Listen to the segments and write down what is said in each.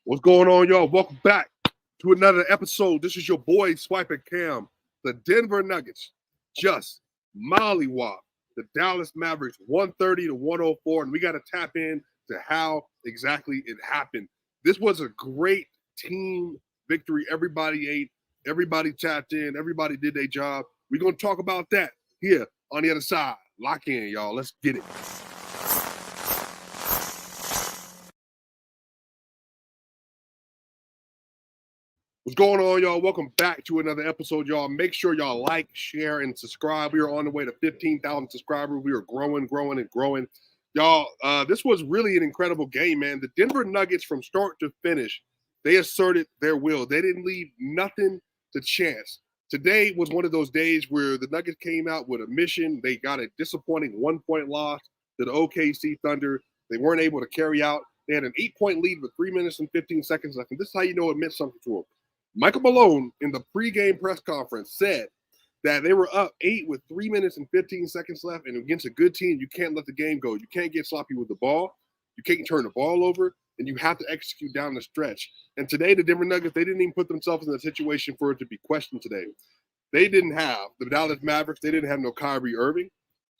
What's going on, y'all? Welcome back to another episode. This is your boy, Swipa Cam. The Denver Nuggets just mollywop the Dallas Mavericks 130 to 104, and we got to tap in to how exactly it happened. This was a great team victory. Everybody ate, everybody tapped in, everybody did their job. We're going to talk about that here on the other side. Lock in, y'all. Let's get it. What's going on, y'all? Welcome back to another episode, y'all. Make sure y'all like, share, and subscribe. We are on the way to 15,000 subscribers. We are growing, and growing. Y'all, this was really an incredible game, man. The Denver Nuggets, from start to finish, they asserted their will. They didn't leave nothing to chance. Today was one of those days where the Nuggets came out with a mission. They got a disappointing 1-point loss to the OKC Thunder. They weren't able to carry out. They had an 8-point lead with 3 minutes and 15 seconds left, and this is how you know it meant something to them. Michael Malone, in the pregame press conference, said that they were up 8 with 3 minutes and 15 seconds left, and against a good team, you can't let the game go. You can't get sloppy with the ball. You can't turn the ball over, and you have to execute down the stretch. And today, the Denver Nuggets, they didn't even put themselves in a situation for it to be questioned today. They didn't have the Dallas Mavericks. They didn't have no Kyrie Irving.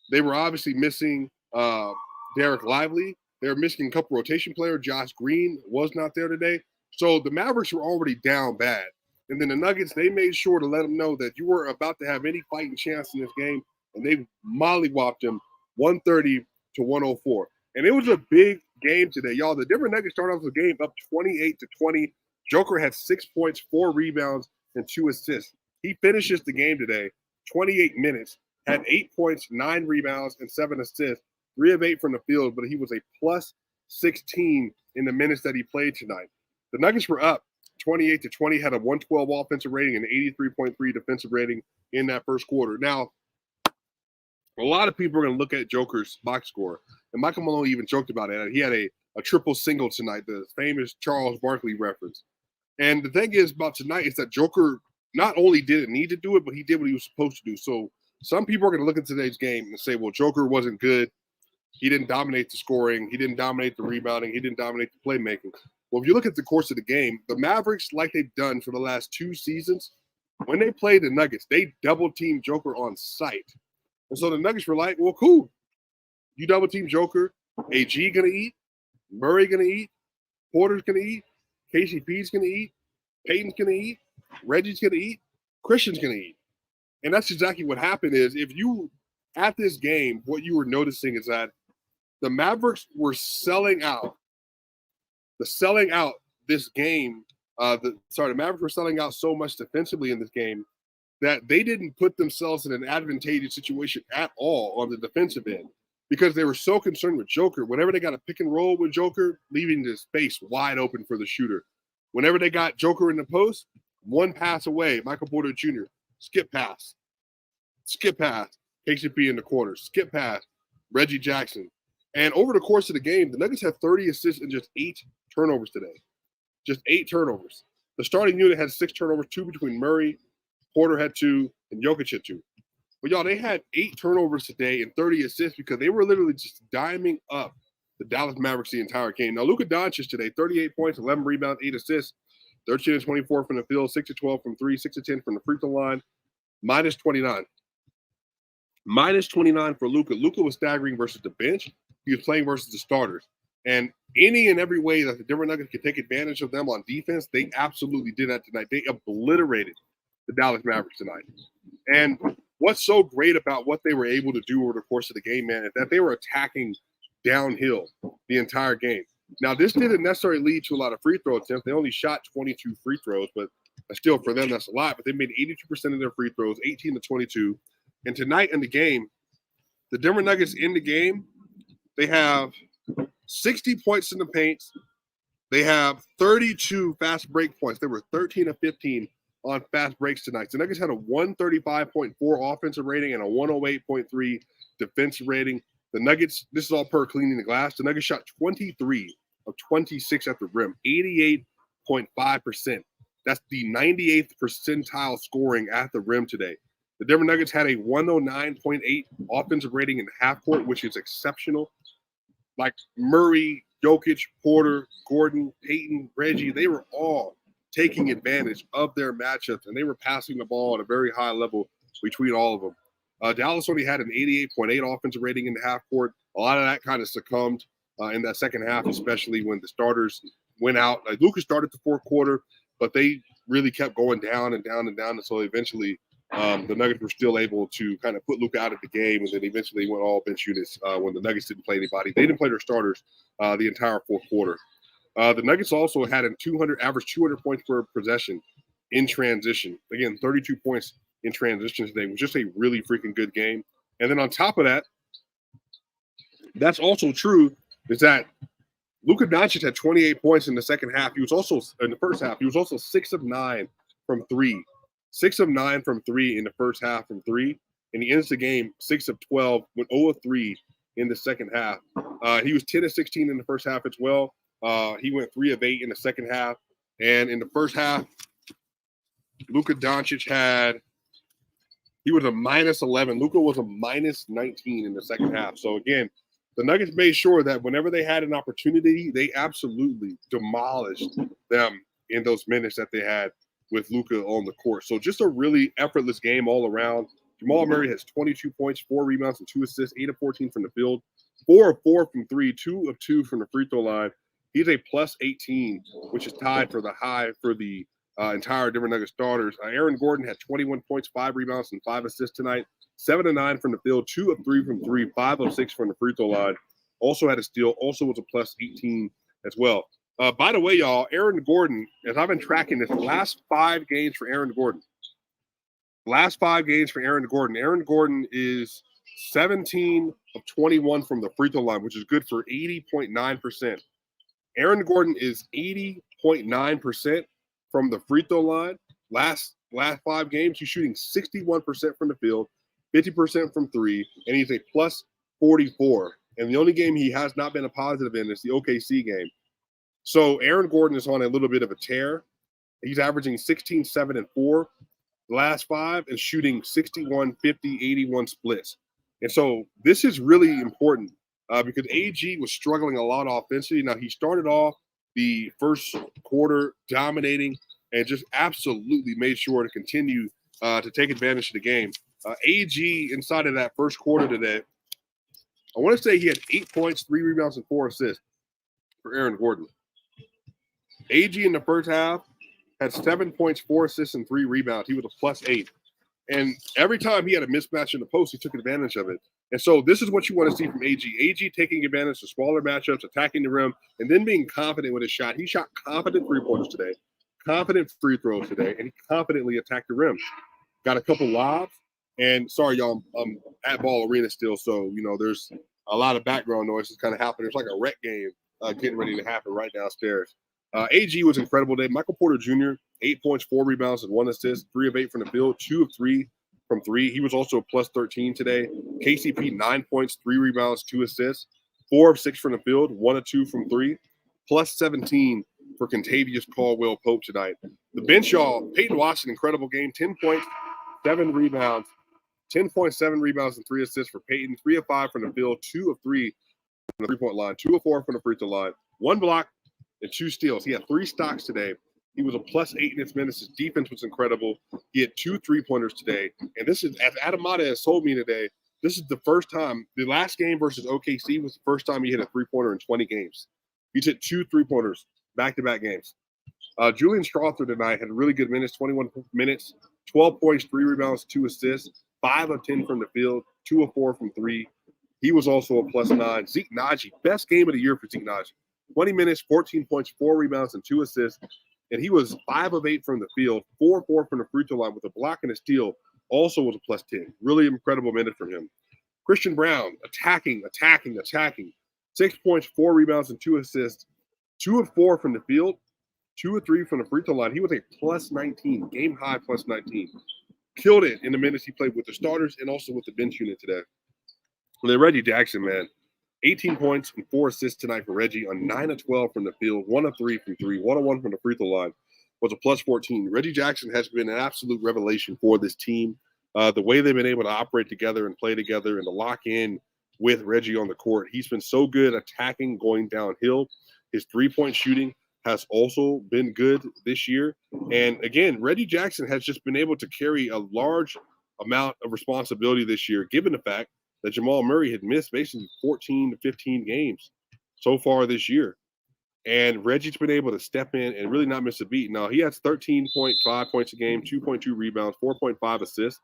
They were obviously missing Derek Lively. They were missing a couple rotation players. Josh Green was not there today. So the Mavericks were already down bad. And then the Nuggets, they made sure to let them know that you were about to have any fighting chance in this game, and they mollywopped them 130 to 104. And it was a big game today, y'all. The Denver Nuggets started off the game up 28 to 20. Joker had 6 points, 4 rebounds, and 2 assists. He finishes the game today, 28 minutes, had 8 points, 9 rebounds, and 7 assists, 3 of 8 from the field, but he was a plus 16 in the minutes that he played tonight. The Nuggets were up 28 to 20, had a 112 offensive rating and 83.3 defensive rating in that first quarter. Now, a lot of people are going to look at Joker's box score, and Michael Malone even joked about it. He had a triple single tonight, the famous Charles Barkley reference. And the thing is about tonight is that Joker not only didn't need to do it, but he did what he was supposed to do. So some people are going to look at today's game and say, well, Joker wasn't good. He didn't dominate the scoring. He didn't dominate the rebounding. He didn't dominate the playmaking. Well, if you look at the course of the game, the Mavericks, like they've done for the last 2 seasons, when they played the Nuggets, they double-teamed Joker on sight. And so the Nuggets were like, well, cool. You double-team Joker, AG going to eat, Murray going to eat, Porter's going to eat, KCP's going to eat, Peyton's going to eat, Reggie's going to eat, Christian's going to eat. And that's exactly what happened is if you, at this game, what you were noticing is that the Mavericks were selling out. This game, the Mavericks were selling out so much defensively in this game that they didn't put themselves in an advantageous situation at all on the defensive end because they were so concerned with Joker. Whenever they got a pick and roll with Joker, leaving the space wide open for the shooter. Whenever they got Joker in the post, one pass away, Michael Porter Jr., skip pass, KCP in the corner, skip pass, Reggie Jackson. And over the course of the game, the Nuggets had 30 assists and just 8 turnovers today. Just 8 turnovers. The starting unit had 6 turnovers, 2 between Murray, Porter had 2, and Jokic had 2. But y'all, they had 8 turnovers today and 30 assists because they were literally just diming up the Dallas Mavericks the entire game. Now, Luka Doncic today, 38 points, 11 rebounds, 8 assists, 13 and 24 from the field, 6 to 12 from 3, 6 to 10 from the free throw line, minus 29. Minus 29 for Luka. Luka was staggering versus the bench. He was playing versus the starters. And any and every way that the Denver Nuggets could take advantage of them on defense, they absolutely did that tonight. They obliterated the Dallas Mavericks tonight. And what's so great about what they were able to do over the course of the game, man, is that they were attacking downhill the entire game. Now, this didn't necessarily lead to a lot of free throw attempts. They only shot 22 free throws, but still for them, that's a lot. But they made 82% of their free throws, 18 to 22. And tonight in the game, the Denver Nuggets in the game, they have 60 points in the paint. They have 32 fast break points. They were 13 of 15 on fast breaks tonight. The Nuggets had a 135.4 offensive rating and a 108.3 defensive rating. The Nuggets, this is all per cleaning the glass. The Nuggets shot 23 of 26 at the rim, 88.5%. That's the 98th percentile scoring at the rim today. The Denver Nuggets had a 109.8 offensive rating in the half court, which is exceptional. Like Murray, Jokic, Porter, Gordon, Peyton, Reggie, they were all taking advantage of their matchups, and they were passing the ball at a very high level between all of them. Dallas only had an 88.8 offensive rating in the half court. A lot of that kind of succumbed in that second half, especially when the starters went out. Luka started the fourth quarter, but they really kept going down and down and down until eventually the Nuggets were still able to kind of put Luka out of the game, and then eventually went all bench units when the Nuggets didn't play anybody. They didn't play their starters the entire fourth quarter. The Nuggets also had average 200 points per possession in transition. Again, 32 points in transition today was just a really freaking good game. And then on top of that, that's also true, is that Luka Doncic had 28 points in the second half. He was also in the first half. He was also 6 of 9 from three. 6 of 9 from three in the first half from three. And he ends the game 6 of 12, went 0 of 3 in the second half. He was 10 of 16 in the first half as well. He went 3 of 8 in the second half. And in the first half, Luka Doncic he was a minus 11. Luka was a minus 19 in the second half. So again, the Nuggets made sure that whenever they had an opportunity, they absolutely demolished them in those minutes that they had with Luka on the court. So just a really effortless game all around. Jamal Murray has 22 points, 4 rebounds, and 2 assists, 8 of 14 from the field, 4 of 4 from 3, 2 of 2 from the free throw line. He's a plus 18, which is tied for the high for the entire Denver Nuggets starters. Aaron Gordon had 21 points, 5 rebounds, and 5 assists tonight. 7 of 9 from the field, 2 of 3 from 3, 5 of 6 from the free throw line. Also had a steal, also was a plus 18 as well. By the way, y'all, Aaron Gordon, as I've been tracking this, last 5 games for Aaron Gordon. Aaron Gordon is 17 of 21 from the free throw line, which is good for 80.9%. Aaron Gordon is 80.9% from the free throw line. Last 5 games, he's shooting 61% from the field, 50% from 3, and he's a plus 44. And the only game he has not been a positive in is the OKC game. So Aaron Gordon is on a little bit of a tear. He's averaging 16, 7, and 4 the last 5 and shooting 61, 50, 81 splits. And so this is really important because AG was struggling a lot offensively. Now, he started off the first quarter dominating and just absolutely made sure to continue to take advantage of the game. AG inside of that first quarter today, I want to say he had 8 points, 3 rebounds, and 4 assists for Aaron Gordon. AG in the first half had 7 points, 4 assists, and 3 rebounds. He was a plus 8. And every time he had a mismatch in the post, he took advantage of it. And so this is what you want to see from AG. AG taking advantage of smaller matchups, attacking the rim, and then being confident with his shot. He shot confident three-pointers today, confident free throws today, and he confidently attacked the rim. Got a couple lobs. And sorry, y'all, I'm at Ball Arena still, so, there's a lot of background noise that's kind of happening. It's like a rec game getting ready to happen right downstairs. AG was incredible today. Michael Porter Jr., 8 points, 4 rebounds, and 1 assist, 3 of 8 from the field, 2 of 3 from 3. He was also a plus 13 today. KCP, 9 points, 3 rebounds, 2 assists, 4 of 6 from the field, 1 of 2 from 3, plus 17 for Contavious Caldwell-Pope tonight. The bench, y'all, Peyton Watson, incredible game, 10 points, 7 rebounds, 10.7 rebounds and 3 assists for Peyton, 3 of 5 from the field, 2 of 3 from the three-point line, 2 of 4 from the free throw line, 1 block, and 2 steals. He had 3 stocks today. He was a plus 8 in his minutes. His defense was incredible. He had 2 3-pointers today. And this is, as Adamada has told me today, this is the first time, the last game versus OKC was the first time he hit a 3-pointer in 20 games. He hit 2 3-pointers back-to-back games. Julian Strawther tonight had really good minutes, 21 minutes, 12 points, 3 rebounds, 2 assists, 5 of 10 from the field, 2 of 4 from 3. He was also a plus 9. Zeke Naji, best game of the year for Zeke Naji. 20 minutes, 14 points, 4 rebounds, and 2 assists. And he was 5 of 8 from the field, 4 of 4 from the free throw line with a block and a steal. Also was a plus 10. Really incredible minute from him. Christian Brown, attacking. 6 points, 4 rebounds, and 2 assists. 2 of 4 from the field, 2 of 3 from the free throw line. He was a plus 19, game high plus 19. Killed it in the minutes he played with the starters and also with the bench unit today. And then Reggie Jackson, man. 18 points and 4 assists tonight for Reggie on 9 of 12 from the field, 1 of 3 from 3, 1 of 1 from the free throw line, was a plus 14. Reggie Jackson has been an absolute revelation for this team. The way they've been able to operate together and play together and to lock in with Reggie on the court. He's been so good attacking, going downhill. His three-point shooting has also been good this year. And again, Reggie Jackson has just been able to carry a large amount of responsibility this year, given the fact that Jamal Murray had missed basically 14 to 15 games so far this year. And Reggie's been able to step in and really not miss a beat. Now, he has 13.5 points a game, 2.2 rebounds, 4.5 assists.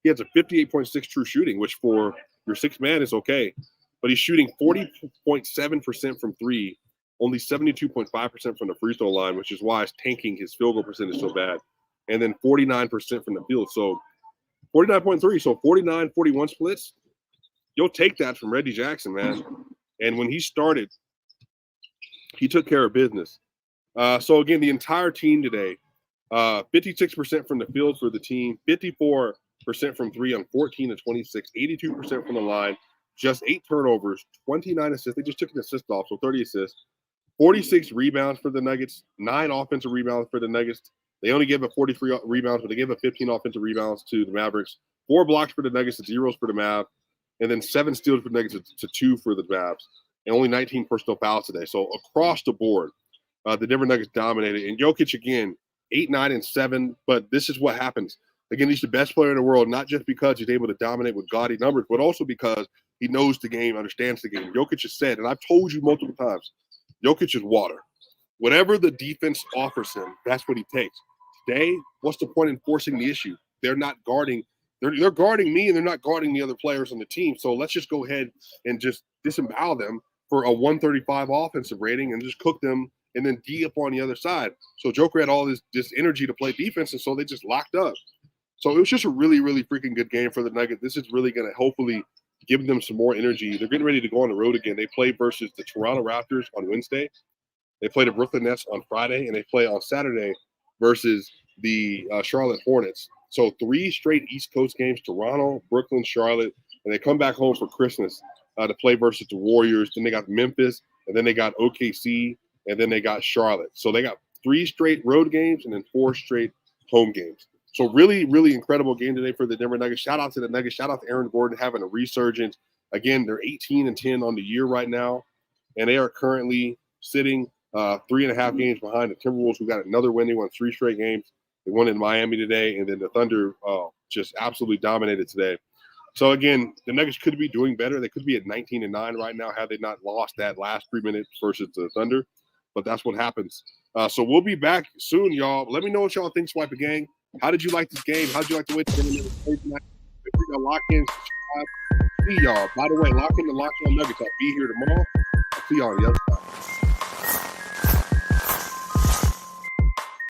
He has a 58.6 true shooting, which for your sixth man is okay. But he's shooting 40.7% from three, only 72.5% from the free throw line, which is why it's tanking his field goal percentage so bad. And then 49% from the field. So 49.3, so 49-41 splits. You'll take that from Reggie Jackson, man. And when he started, he took care of business. So again, the entire team today, 56% from the field for the team, 54% from three on 14 to 26, 82% from the line, just 8 turnovers, 29 assists. They just took an assist off, so 30 assists. 46 rebounds for the Nuggets, 9 offensive rebounds for the Nuggets. They only gave up 43 rebounds, but they gave up 15 offensive rebounds to the Mavericks. 4 blocks for the Nuggets, 0 for the Mavs, and then 7 steals for the Nuggets to 2 for the Mavs. And only 19 personal fouls today. So across the board, the Denver Nuggets dominated. And Jokic, again, 8, 9, and 7. But this is what happens. Again, he's the best player in the world, not just because he's able to dominate with gaudy numbers, but also because he knows the game, understands the game. Jokic has said, and I've told you multiple times, Jokic is water. Whatever the defense offers him, that's what he takes. Today, what's the point in forcing the issue? They're not guarding. They're guarding me, and they're not guarding the other players on the team. So let's just go ahead and just disembowel them for a 135 offensive rating and just cook them and then D up on the other side. So Joker had all this energy to play defense, and so they just locked up. So it was just a really, really freaking good game for the Nuggets. This is really going to hopefully give them some more energy. They're getting ready to go on the road again. They play versus the Toronto Raptors on Wednesday. They play the Brooklyn Nets on Friday, and they play on Saturday versus the Charlotte Hornets. So 3 straight East Coast games, Toronto, Brooklyn, Charlotte, and they come back home for Christmas to play versus the Warriors. Then they got Memphis, and then they got OKC, and then they got Charlotte. So they got 3 straight road games and then 4 straight home games. So really, really incredible game today for the Denver Nuggets. Shout out to the Nuggets. Shout out to Aaron Gordon having a resurgence. Again, they're 18-10 on the year right now, and they are currently sitting 3.5 games behind the Timberwolves, who got another win. They won 3 straight games. They won in Miami today, and then the Thunder just absolutely dominated today. So, again, the Nuggets could be doing better. They could be at 19-9 right now had they not lost that last 3 minutes versus the Thunder. But that's what happens. So we'll be back soon, y'all. Let me know what y'all think, Swipa Gang. How did you like this game? How did you like the way the Nuggets played tonight? If we got lock in, subscribe. See y'all. By the way, lock in the Locked On Nuggets. I'll be here tomorrow. I'll see y'all on the other side.